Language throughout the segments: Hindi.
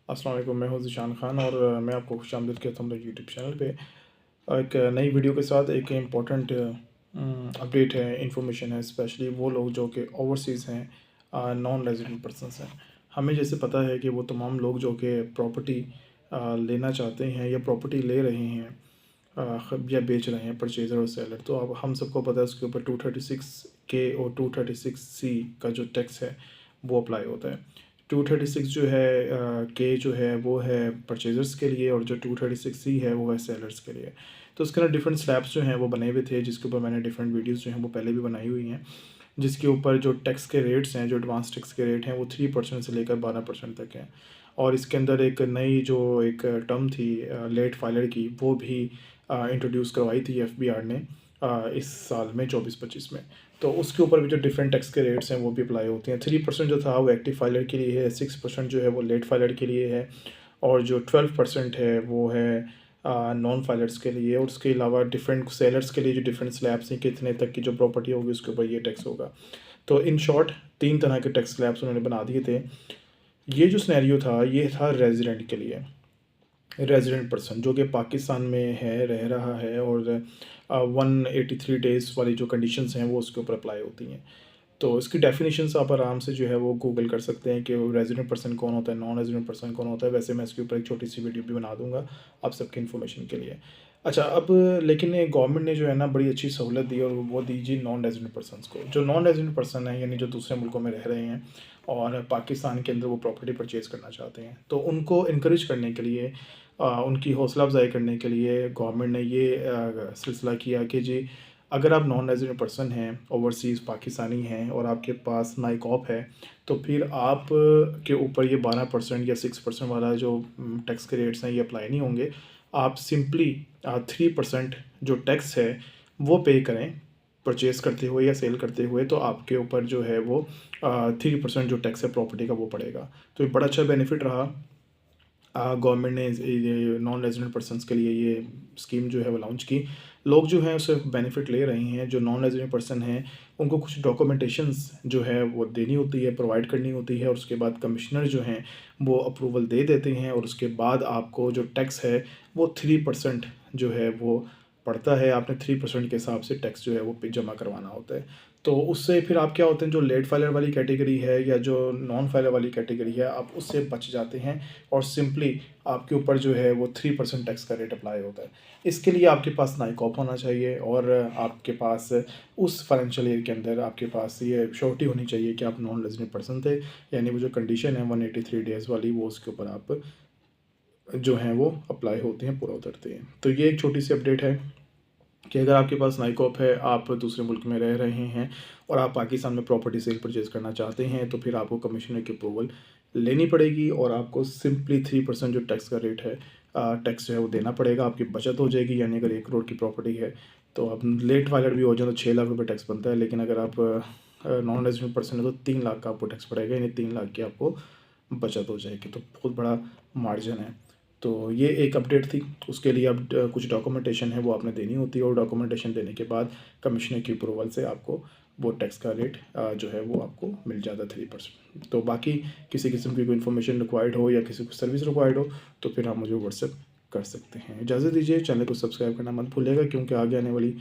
अस्सलाम वालेकुम, मैं हूं ज़ीशान ख़ान और मैं आपको खुशामदीद कहता हूं मेरे यूट्यूब चैनल पे। एक नई वीडियो के साथ एक इम्पॉर्टेंट अपडेट है, इंफॉर्मेशन है, स्पेशली वो लोग जो कि ओवरसीज़ हैं, नॉन रेजिडेंट पर्सनस हैं। हमें जैसे पता है कि वो तमाम लोग जो कि प्रॉपर्टी लेना चाहते हैं या प्रॉपर्टी ले रहे हैं या बेच रहे हैं, परचेज़र और सेलर, तो अब हम सबको पता है उसके ऊपर 236 के और 236 सी का जो टैक्स है वो अप्लाई होता है। 236 जो है के जो है वो है परचेज़र्स के लिए, और जो 236 सी है वो है सेलर्स के लिए। तो उसके अंदर डिफरेंट स्लैब्स जो हैं वो बने हुए थे, जिसके ऊपर मैंने डिफरेंट वीडियोज़ जो हैं वो पहले भी बनाई हुई हैं, जिसके ऊपर जो टैक्स के रेट्स हैं, जो एडवांस टैक्स के रेट हैं वो 3% से लेकर 12% तक हैं। और इसके अंदर एक नई जो एक टर्म थी लेट फाइलर की, वो भी इंट्रोड्यूस करवाई थी एफबीआर ने इस साल में 24-25 में। तो उसके ऊपर भी जो डिफरेंट टैक्स के रेट्स हैं वो भी अप्लाई होते हैं। 3% जो था वो एक्टिव फाइलर के लिए है, 6% जो है वो लेट फाइलर के लिए है, और जो 12% है वो है नॉन फाइलर्स के लिए। और उसके अलावा डिफरेंट सेलर्स के लिए जो डिफरेंट स्लैब्स हैं, कितने तक की जो प्रॉपर्टी होगी उसके ऊपर ये टैक्स होगा। तो इन शॉर्ट 3 तरह के टैक्स स्लैब्स उन्होंने बना दिए थे। ये जो सिनेरियो था ये था रेजिडेंट के लिए, रेजिडेंट पर्सन जो कि पाकिस्तान में है, रह रहा है, और 183 डेज़ वाली जो कंडीशंस हैं वो उसके ऊपर अप्लाई होती हैं। तो इसकी डेफिनेशंस आप आराम से जो है वो गूगल कर सकते हैं कि रेजिडेंट पर्सन कौन होता है, नॉन रेजिडेंट पर्सन कौन होता है। वैसे मैं इसके ऊपर एक छोटी सी वीडियो भी बना दूंगा आप सबकी इन्फॉर्मेशन के लिए। अच्छा, अब लेकिन गवर्नमेंट ने जो है ना बड़ी अच्छी सहूलत दी, और वो दीजिए नॉन रेजिडेंट पर्सनस को। जो नॉन रेजिडेंट पर्सन है, यानी जो दूसरे मुल्कों में रह रहे हैं और पाकिस्तान के अंदर वो प्रॉपर्टी परचेज़ करना चाहते हैं, तो उनको इनक्रेज करने के लिए, उनकी हौसला अफजाई करने के लिए गवर्नमेंट ने ये सिलसिला किया कि जी, अगर आप नॉन रेजिडेंट पर्सन हैं, ओवरसीज़ पाकिस्तानी हैं, और आपके पास नाइकॉप है, तो फिर आप के ऊपर ये 12% या 6% वाला जो टैक्स के रेट्स हैं ये अप्लाई नहीं होंगे। आप सिंपली 3% जो टैक्स है वो पे करें परचेज़ करते हुए या सेल करते हुए, तो आपके ऊपर जो है वो 3% जो टैक्स है प्रॉपर्टी का वो पड़ेगा। तो ये बड़ा अच्छा बेनिफिट रहा। गवर्नमेंट ने ये नॉन रेजिडेंट पर्सनस के लिए ये स्कीम जो है वो लॉन्च की। लोग जो हैं उससे बेनिफिट ले रहे हैं। जो नॉन रेजिडेंट पर्सन हैं उनको कुछ डॉक्यूमेंटेशंस जो है वो देनी होती है, प्रोवाइड करनी होती है, और उसके बाद कमिश्नर जो हैं वो अप्रूवल दे देते हैं, और उसके बाद आपको जो टैक्स है वो 3% जो है वो पड़ता है। आपने 3% के हिसाब से टैक्स जो है वो जमा करवाना होता है। तो उससे फिर आप क्या होते हैं, जो लेट फाइलर वाली कैटेगरी है या जो नॉन फाइलर वाली कैटेगरी है, आप उससे बच जाते हैं, और सिंपली आपके ऊपर जो है वो 3% टैक्स का रेट अप्लाई होता है। इसके लिए आपके पास नाइकॉप होना चाहिए, और आपके पास उस फाइनेंशियल ईयर के अंदर आपके पास ये श्योरिटी होनी चाहिए कि आप नॉन रेजिडेंट पर्सन थे, यानी वो जो कंडीशन है 183 डेज़ वाली, वो उसके ऊपर आप जो हैं वो अप्लाई होते हैं, पूरा उतरते हैं। तो ये एक छोटी सी अपडेट है कि अगर आपके पास नाइकॉप है, आप दूसरे मुल्क में रह रहे हैं और आप पाकिस्तान में प्रॉपर्टी सेल परचेज़ करना चाहते हैं, तो फिर आपको कमिश्नर की अप्रूवल लेनी पड़ेगी, और आपको सिंपली 3% जो टैक्स का रेट है, टैक्स जो है वो देना पड़ेगा। आपकी बचत हो जाएगी, यानी अगर 1 करोड़ की प्रॉपर्टी है तो आप लेट फाइलर भी हो जाए तो 6 लाख रुपये टैक्स बनता है। लेकिन अगर आप नॉन रेजिडेंट पर्सन है तो 3 लाख का आपको टैक्स पड़ेगा, यानी 3 लाख की आपको बचत हो जाएगी। तो बहुत बड़ा मार्जिन है। तो ये एक अपडेट थी। उसके लिए अब कुछ डॉक्यूमेंटेशन है वो आपने देनी होती है, और डॉक्यूमेंटेशन देने के बाद कमिश्नर की अप्रूवल से आपको वो टैक्स का रेट जो है वो आपको मिल जाता है 3%। तो बाकी किसी किस्म की कोई इन्फॉर्मेशन रिक्वायर्ड हो या किसी को सर्विस रिक्वायर्ड हो तो फिर आप मुझे व्हाट्सएप कर सकते हैं। इजाज़त दीजिए, चैनल को सब्सक्राइब करना मत भूलिएगा, क्योंकि आगे आने वाली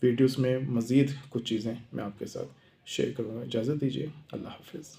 वीडियोज़ में मज़ीद कुछ चीज़ें मैं आपके साथ शेयर करूँगा। इजाज़त दीजिए, अल्लाह हाफिज़।